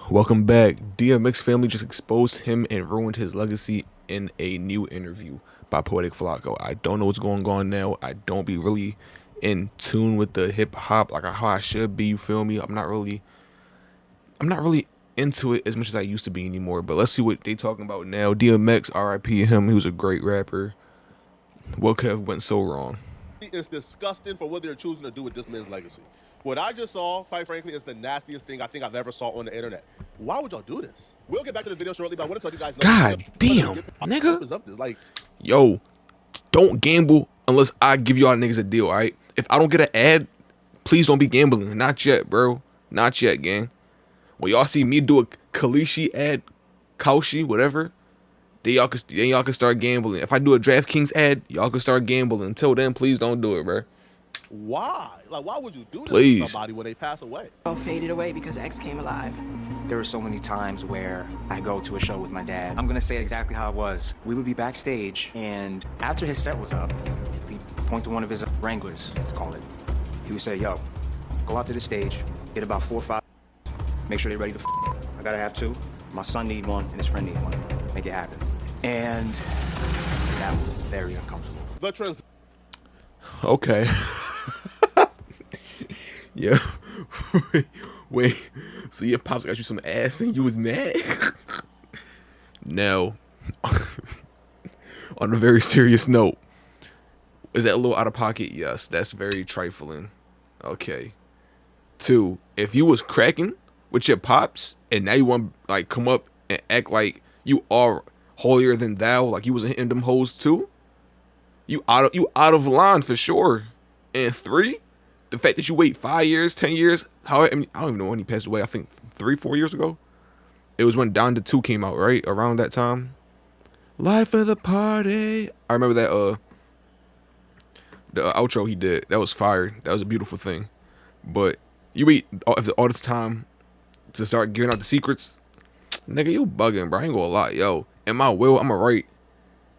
Welcome back. DMX family just exposed him and ruined his legacy in a new interview by Poetik Flakko. I don't know what's going on now. I don't be really in tune with the hip hop like how I should be. You feel me? I'm not really into it as much as I used to be anymore. But let's see what they talking about now. DMX, R.I.P. him. He was a great rapper. What could have went so wrong? It's disgusting for what they're choosing to do with this man's legacy. What I just saw, quite frankly, is the nastiest thing I think I've ever saw on the internet. Why would y'all do this? We'll get back to the video shortly, but I want to tell you guys. God damn, nigga. Of this. Like, yo, don't gamble unless I give y'all niggas a deal, all right? If I don't get an ad, please don't be gambling. Not yet, bro. Not yet, gang. When y'all see me do a Kalishi ad, Kaushi, whatever, then y'all can start gambling. If I do a DraftKings ad, y'all can start gambling. Until then, please don't do it, bro. why? Like, why would you do this Please. to somebody when they pass away? All faded away because X came alive. There were so many times where I go to a show with my dad. I'm gonna say it exactly how it was. We would be backstage, and after his set was up, he'd point to one of his Wranglers, let's call it. He would say, yo, go out to the stage, get about 4 or 5, make sure they're ready to I gotta have 2. My son need 1, and his friend need 1. Make it happen. And that was very uncomfortable. The trans. Okay. Yeah. Wait. So your pops got you some ass and you was mad? Now, on a very serious note, is that a little out of pocket? Yes, that's very trifling. Okay. 2, if you was cracking with your pops and now you want to like come up and act like you are holier than thou, like you was hitting them hoes too, you out of line for sure. And 3, the fact that you wait 5 years, 10 years, I don't even know when he passed away. I think 3-4 years ago. It was when Down to 2 came out, right? Around that time. Life of the party. I remember that the outro he did. That was fire. That was a beautiful thing. But you wait all this time to start giving out the secrets. Nigga, you bugging, bro. I ain't gonna lie, yo. In my will, I'ma write.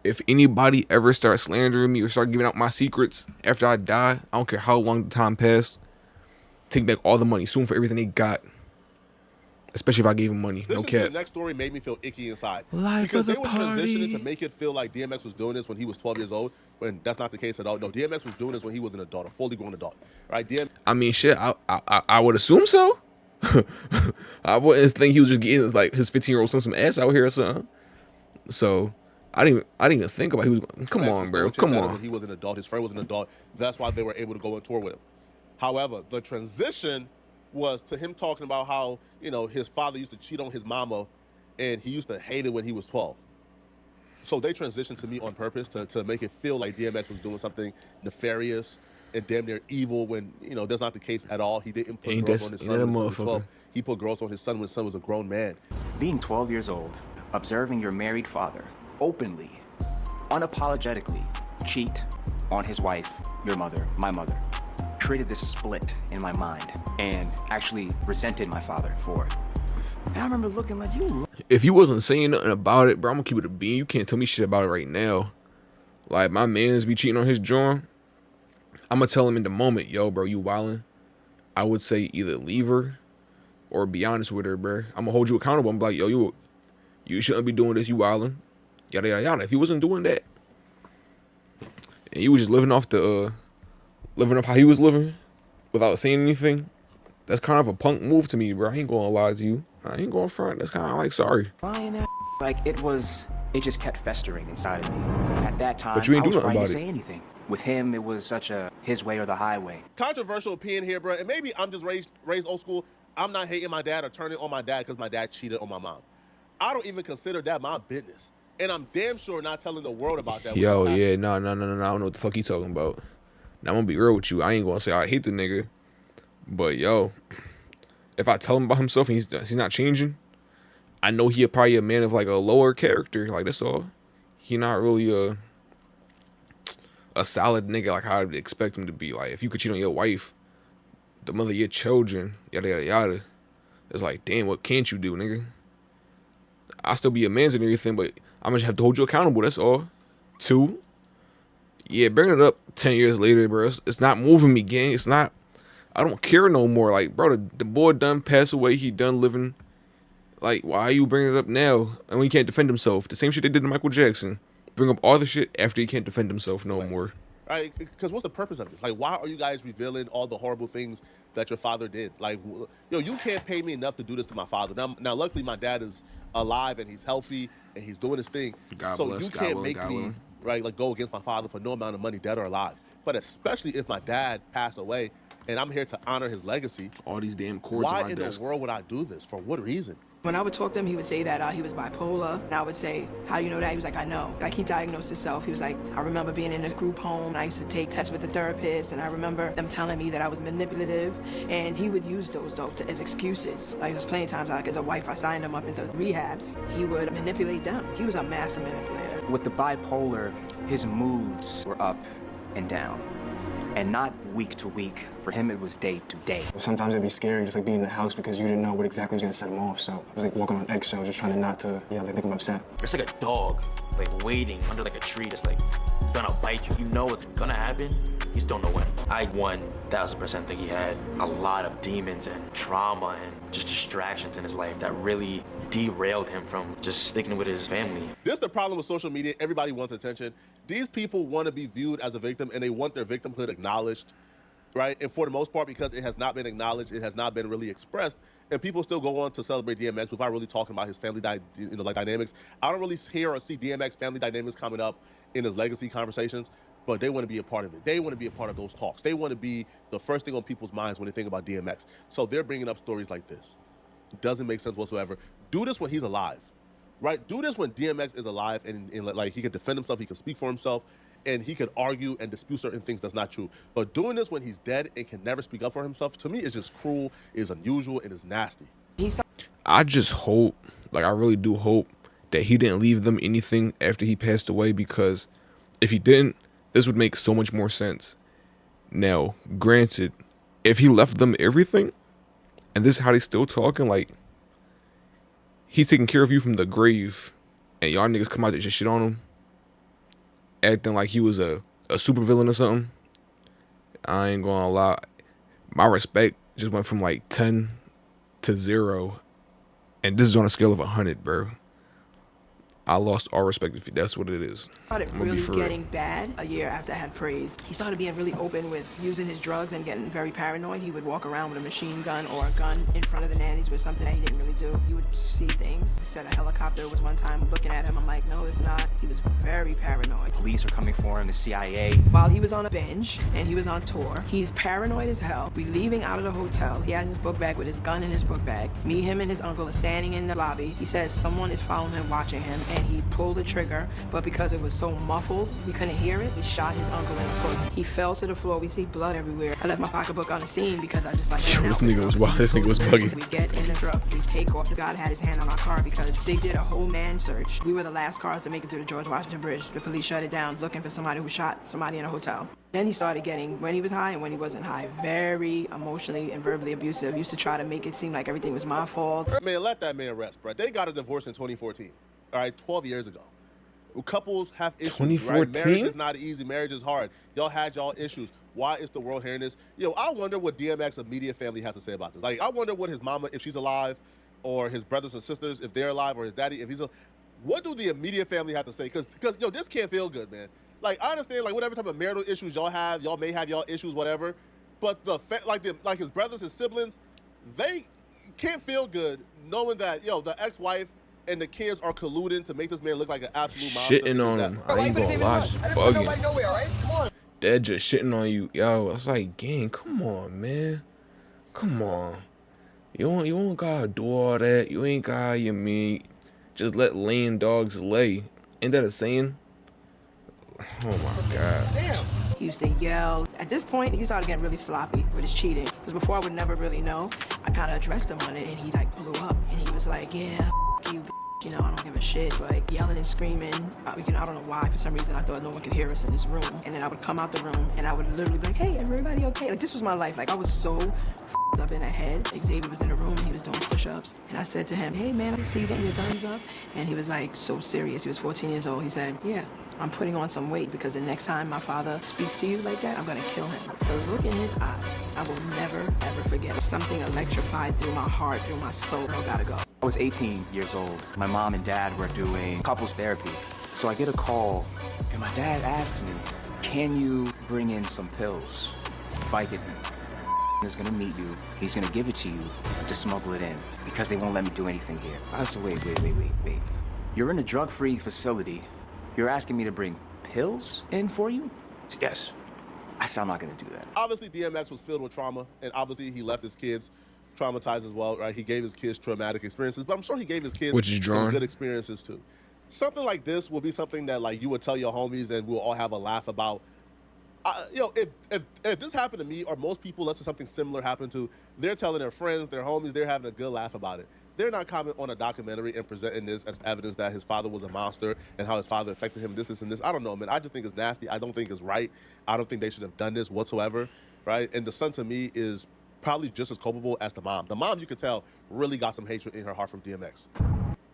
If anybody ever starts slandering me or start giving out my secrets after I die, I don't care how long the time passed, take back all the money, soon for everything they got. Especially if I gave them money. No cap. The next story made me feel icky inside. Life because of the they were party. transitioning to make it feel like DMX was doing this when he was 12 years old, when that's not the case at all. No, DMX was doing this when he was an adult, a fully grown adult. Right? I mean, shit, I would assume so. I wouldn't think he was just getting like his 15-year-old son some ass out here or something. So I didn't even think about he was. Come on, bro. Come on. When he was an adult, his friend was an adult. That's why they were able to go on tour with him. However, the transition was to him talking about how, you know, his father used to cheat on his mama and he used to hate it when he was 12. So they transitioned to me on purpose to make it feel like DMX was doing something nefarious and damn near evil when, you know, that's not the case at all. He didn't put girls on his son when he was 12. He put girls on his son when his son was a grown man. Being 12 years old, observing your married father openly, unapologetically cheat on his wife, your mother, my mother, created this split in my mind and actually resented my father for it. And I remember looking like, you. If you wasn't saying nothing about it, bro, I'm gonna keep it a bean. You can't tell me shit about it right now. Like, my mans be cheating on his joint, I'm gonna tell him in the moment, yo, bro, you wildin'. I would say either leave her or be honest with her, bro. I'm gonna hold you accountable. I'm like, yo, you shouldn't be doing this. You wildin'. Yada yada yada. If he wasn't doing that, and you was just living off how he was living, without saying anything, that's kind of a punk move to me, bro. I ain't gonna lie to you. I ain't going front. That's kind of like sorry. Like it just kept festering inside of me. At that time, But you ain't I was do nothing afraid about to it. say anything. With him, it was such a his way or the highway. Controversial opinion here, bro. And maybe I'm just raised old school. I'm not hating my dad or turning on my dad because my dad cheated on my mom. I don't even consider that my business. And I'm damn sure not telling the world about that. Yo, yeah, no. I don't know what the fuck he talking about. Now, I'm gonna be real with you. I ain't gonna say I hate the nigga. But, yo, if I tell him about himself and he's not changing, I know he probably a man of, like, a lower character. Like, that's all. He not really a solid nigga like how I'd expect him to be. Like, if you could cheat on your wife, the mother of your children, yada, yada, yada, it's like, damn, what can't you do, nigga? I still be a man's and everything, but I'm gonna have to hold you accountable, that's all. 2, yeah, bringing it up 10 years later, bro, it's not moving me, gang. It's not, I don't care no more. Like, bro, the boy done passed away. He done living Like, why are you bringing it up now? And when he can't defend himself, the same shit they did to Michael Jackson. Bring up all the shit after he can't defend himself no more. Right? Because what's the purpose of this? Like, why are you guys revealing all the horrible things that your father did? Like, you can't pay me enough to do this to my father. Now luckily, my dad is alive and he's healthy and he's doing his thing. God so bless, you God can't willing, make God me willing. right like go against my father for no amount of money, dead or alive. But especially if my dad passed away and I'm here to honor his legacy. All these damn cords why on my in desk. the world would I do this? For what reason? When I would talk to him, he would say that he was bipolar. And I would say, how you know that? He was like, I know. Like, he diagnosed himself. He was like, I remember being in a group home. And I used to take tests with the therapist. And I remember them telling me that I was manipulative. And he would use those, though, as excuses. Like, there's plenty of times, like, as a wife, I signed him up into rehabs. He would manipulate them. He was a master manipulator. With the bipolar, his moods were up and down. And not week to week. For him, it was day to day. Sometimes it'd be scary just like being in the house because you didn't know what exactly was gonna set him off. So it was like walking on eggshells, just trying to not to, like make him upset. It's like a dog, like waiting under like a tree that's like gonna bite you. You know what's gonna happen, you just don't know when. I 1000% think he had a lot of demons and trauma and just distractions in his life that really derailed him from just sticking with his family. This is the problem with social media. Everybody wants attention. These people want to be viewed as a victim and they want their victimhood acknowledged, right? And for the most part, because it has not been acknowledged, it has not been really expressed, and people still go on to celebrate DMX without really talking about his family dynamics. I don't really hear or see DMX family dynamics coming up in his legacy conversations, but they want to be a part of it. They want to be a part of those talks. They want to be the first thing on people's minds when they think about DMX. So they're bringing up stories like this. It doesn't make sense whatsoever. Do this when he's alive, right? Do this when DMX is alive and like he can defend himself, he can speak for himself, and he can argue and dispute certain things that's not true. But doing this when he's dead and can never speak up for himself, to me, is just cruel, is unusual, and is nasty. I just hope, like I really do hope, that he didn't leave them anything after he passed away, because if he didn't, this would make so much more sense. Now, granted, if he left them everything, and this is how they still talking, like, he's taking care of you from the grave, and y'all niggas come out and just shit on him, acting like he was a supervillain or something. I ain't gonna lie. My respect just went from like 10 to 0. And this is on a scale of 100, bro. I lost all respect if that's what it is. Started really getting bad a year after I had Praise. He started being really open with using his drugs and getting very paranoid. He would walk around with a machine gun or a gun in front of the nannies with something that he didn't really do. He would see things. He said a helicopter was one time looking at him. I'm like, no, it's not. He was very paranoid. Police are coming for him, the CIA. While he was on a binge and he was on tour, he's paranoid as hell. We leaving out of the hotel. He has his book bag with his gun in his book bag. Me, him, and his uncle are standing in the lobby. He says someone is following him, watching him, and he pulled the trigger, but because it was so muffled, we couldn't hear it. He shot his uncle in the foot. He fell to the floor. We see blood everywhere. I left my pocketbook on the scene because I just like. This nigga was wild. This nigga was buggy. We get in the truck. We take off. God had his hand on our car because they did a whole man search. We were the last cars to make it through the George Washington Bridge. The police shut it down, looking for somebody who shot somebody in a hotel. Then he started getting, when he was high and when he wasn't high, very emotionally and verbally abusive. Used to try to make it seem like everything was my fault. Man, let that man rest, bro. They got a divorce in 2014. All right, 12 years ago. Couples have issues. 2014? Right? Marriage is not easy. Marriage is hard. Y'all had y'all issues. Why is the world hearing this? I wonder what DMX's immediate family has to say about this. Like, I wonder what his mama, if she's alive, or his brothers and sisters, if they're alive, or his daddy, if he's alive. What do the immediate family have to say? Because this can't feel good, man. Like, I understand, like, whatever type of marital issues y'all have, y'all may have y'all issues, whatever. But like his brothers, his siblings, they can't feel good knowing that, the ex-wife and the kids are colluding to make this man look like an absolute monster. Shitting on him. I ain't gonna lie, just bugging. Dad just shitting on you. Yo, it's like, gang, come on, man. Come on. You don't gotta do all that. You ain't gotta, just let laying dogs lay. Ain't that a saying? Oh my God. Damn. He used to yell. At this point, he started getting really sloppy with his cheating. Because before I would never really know, I kind of addressed him on it, and he like blew up. And he was like, yeah, you, I don't give a shit. Like yelling and screaming. I don't know why. For some reason, I thought no one could hear us in this room. And then I would come out the room, and I would literally be like, hey, everybody okay? Like, this was my life. Like, I was so up in the head. Xavier was in the room, and he was doing push-ups. And I said to him, hey, man, I see you getting your guns up. And he was like so serious. He was 14 years old. He said, yeah, I'm putting on some weight because the next time my father speaks to you like that, I'm gonna kill him. The look in his eyes, I will never, ever forget. Something electrified through my heart, through my soul. I gotta go. I was 18 years old. My mom and dad were doing couples therapy. So I get a call, and my dad asks me, can you bring in some pills? If I get him, is gonna meet you, he's gonna give it to you to smuggle it in because they won't let me do anything here. I said, wait. You're in a drug-free facility. You're asking me to bring pills in for you? I said, yes. I said, I'm not gonna do that. Obviously, DMX was filled with trauma, and obviously he left his kids traumatized as well, right? He gave his kids traumatic experiences, but I'm sure he gave his kids some good experiences too. Something like this will be something that like you would tell your homies and we'll all have a laugh about. You know, if this happened to me or most people, let's say something similar happened to, they're telling their friends, their homies, they're having a good laugh about it. They're not commenting on a documentary and presenting this as evidence that his father was a monster and how his father affected him, this, and this. I don't know, man. I just think it's nasty. I don't think it's right. I don't think they should have done this whatsoever, right? And the son to me is probably just as culpable as the mom. The mom, you could tell, really got some hatred in her heart from DMX.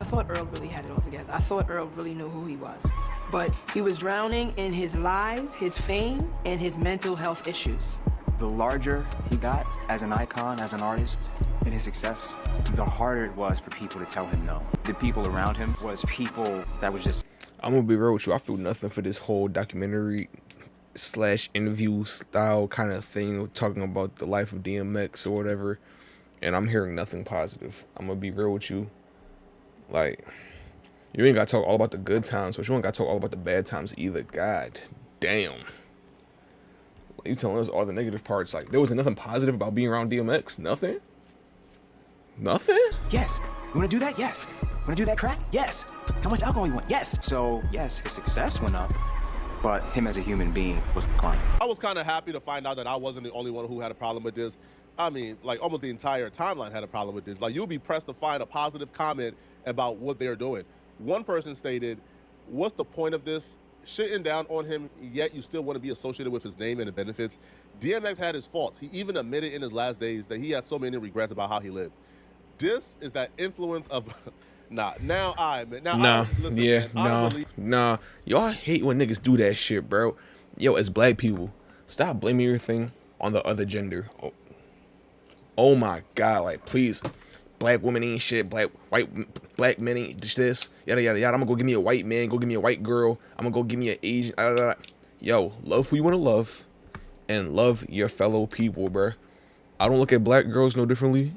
I thought Earl really had it all together. I thought Earl really knew who he was. But he was drowning in his lies, his fame, and his mental health issues. The larger he got as an icon, as an artist, in his success, the harder it was for people to tell him no. The people around him was people that was just... I'm gonna be real with you. I feel nothing for this whole documentary / interview style kind of thing, talking about the life of DMX or whatever. And I'm hearing nothing positive. I'm gonna be real with you. Like, you ain't gotta talk all about the good times, but you ain't gotta talk all about the bad times either. God damn. You telling us all the negative parts. Like, there wasn't nothing positive about being around DMX? Nothing? Nothing? Yes. You wanna do that? Yes. Wanna do that crack? Yes. How much alcohol you want? Yes. So, yes, his success went up, but him as a human being was declining. I was kind of happy to find out that I wasn't the only one who had a problem with this. I mean, like, almost the entire timeline had a problem with this. Like, you'll be pressed to find a positive comment about what they're doing. One person stated, what's the point of this? Shitting down on him, yet you still want to be associated with his name and the benefits. DMX had his faults. He even admitted in his last days that he had so many regrets about how he lived. This is that influence of... Nah. Y'all hate when niggas do that shit, bro. Yo, as black people, stop blaming everything on the other gender. Oh my God, like, please. Black women ain't shit. Black men ain't this. Yada, yada, yada. I'm gonna go give me a white man. Go give me a white girl. I'm gonna go give me an Asian. Yo, love who you want to love. And love your fellow people, bro. I don't look at black girls no differently.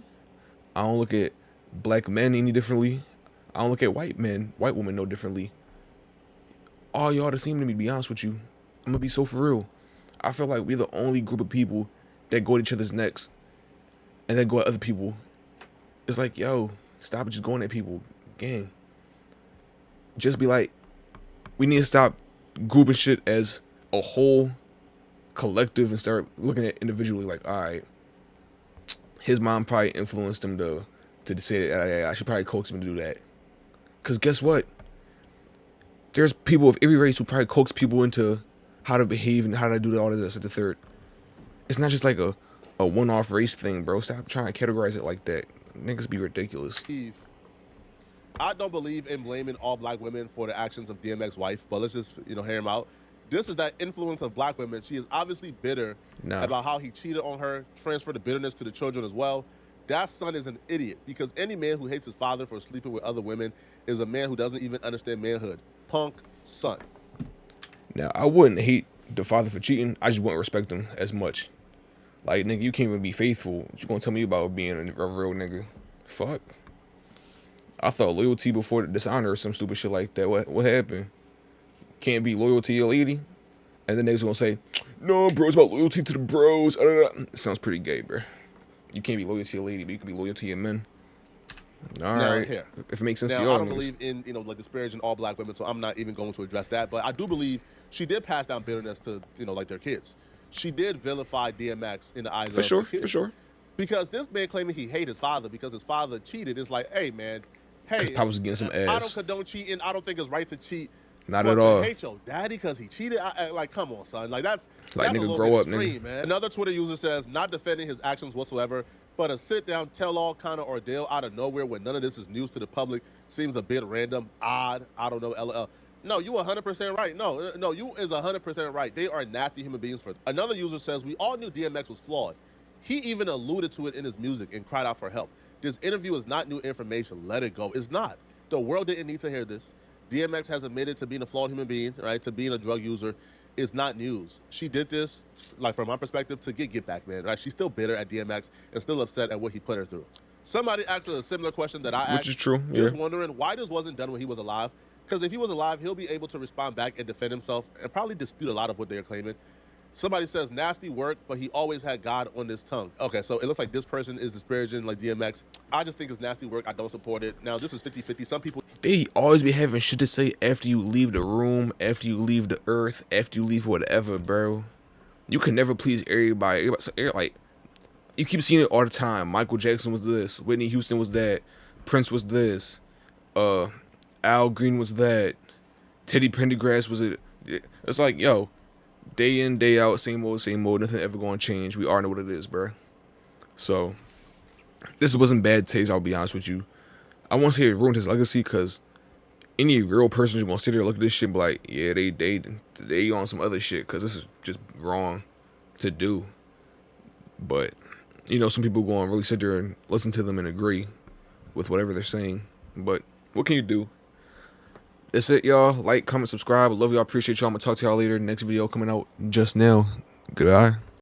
I don't look at black men any differently. I don't look at white women no differently. All y'all the same to me, to be honest with you. I'm gonna be so for real. I feel like we're the only group of people that go at each other's necks and then go at other people. It's like, yo, stop just going at people. Gang. Just be like, we need to stop grouping shit as a whole collective and start looking at individually like, all right, his mom probably influenced him to say that I should probably coax him to do that. Because guess what? There's people of every race who probably coax people into how to behave and how to do all of this at the third. It's not just like a one-off race thing, bro. Stop trying to categorize it like that. Niggas be ridiculous. I don't believe in blaming all black women for the actions of DMX's wife, but let's just, hear him out. This is that influence of black women. She is obviously bitter about how he cheated on her, transferred the bitterness to the children as well. That son is an idiot because any man who hates his father for sleeping with other women is a man who doesn't even understand manhood. Punk son. Now, I wouldn't hate the father for cheating. I just wouldn't respect him as much. Like, nigga, you can't even be faithful. What you gonna tell me about being a real nigga? Fuck. I thought loyalty before the dishonor or some stupid shit like that. What happened? Can't be loyal to your lady? And then niggas gonna say, no, bro, it's about loyalty to the bros. It sounds pretty gay, bro. You can't be loyal to your lady, but you can be loyal to your men. All right. Here. If it makes sense to y'all. I don't believe in, like disparaging all black women, so I'm not even going to address that. But I do believe she did pass down bitterness to, like their kids. She did vilify DMX in the eyes of the kids. For sure. Because this man claiming he hated his father because his father cheated. It's like, hey, man, hey. Pop was getting some ass. I don't condone cheating. I don't think it's right to cheat. Not at all. Hate your daddy because he cheated. Like, come on, son. Like, that's like, that's nigga, grow up, extreme, nigga. Man. Another Twitter user says, not defending his actions whatsoever, but a sit-down, tell-all kind of ordeal out of nowhere when none of this is news to the public seems a bit random, odd. I don't know. No, you 100% right. No, you is 100% right. They are nasty human beings. For another user says we all knew DMX was flawed. He even alluded to it in his music and cried out for help. This interview is not new information. Let it go. It's not. The world didn't need to hear this. DMX has admitted to being a flawed human being, right? To being a drug user. It's not news. She did this, like from my perspective, to get back, man. Right? She's still bitter at DMX and still upset at what he put her through. Somebody asked a similar question that I asked. Which is true. Just Yeah. wondering why this wasn't done when he was alive. Because if he was alive, he'll be able to respond back and defend himself and probably dispute a lot of what they're claiming. Somebody says nasty work, but he always had God on his tongue. Okay, so it looks like this person is disparaging like DMX. I just think it's nasty work. I don't support it. Now, this is 50-50. Some people... They always be having shit to say after you leave the room, after you leave the earth, after you leave whatever, bro. You can never please everybody. Like, you keep seeing it all the time. Michael Jackson was this. Whitney Houston was that. Prince was this. Al Green was that. Teddy Pendergrass was it. It's like, yo, day in, day out, same old, nothing ever gonna change. We all know what it is, bro. So, this wasn't bad taste, I'll be honest with you. I want to say it ruined his legacy, because any real person is gonna sit there and look at this shit and be like, yeah, they on some other shit, because this is just wrong to do. But, you know, some people go and really sit there and listen to them and agree with whatever they're saying. But what can you do? That's it, y'all. Like, comment, subscribe. I love y'all. Appreciate y'all. I'm gonna talk to y'all later. Next video coming out just now. Goodbye.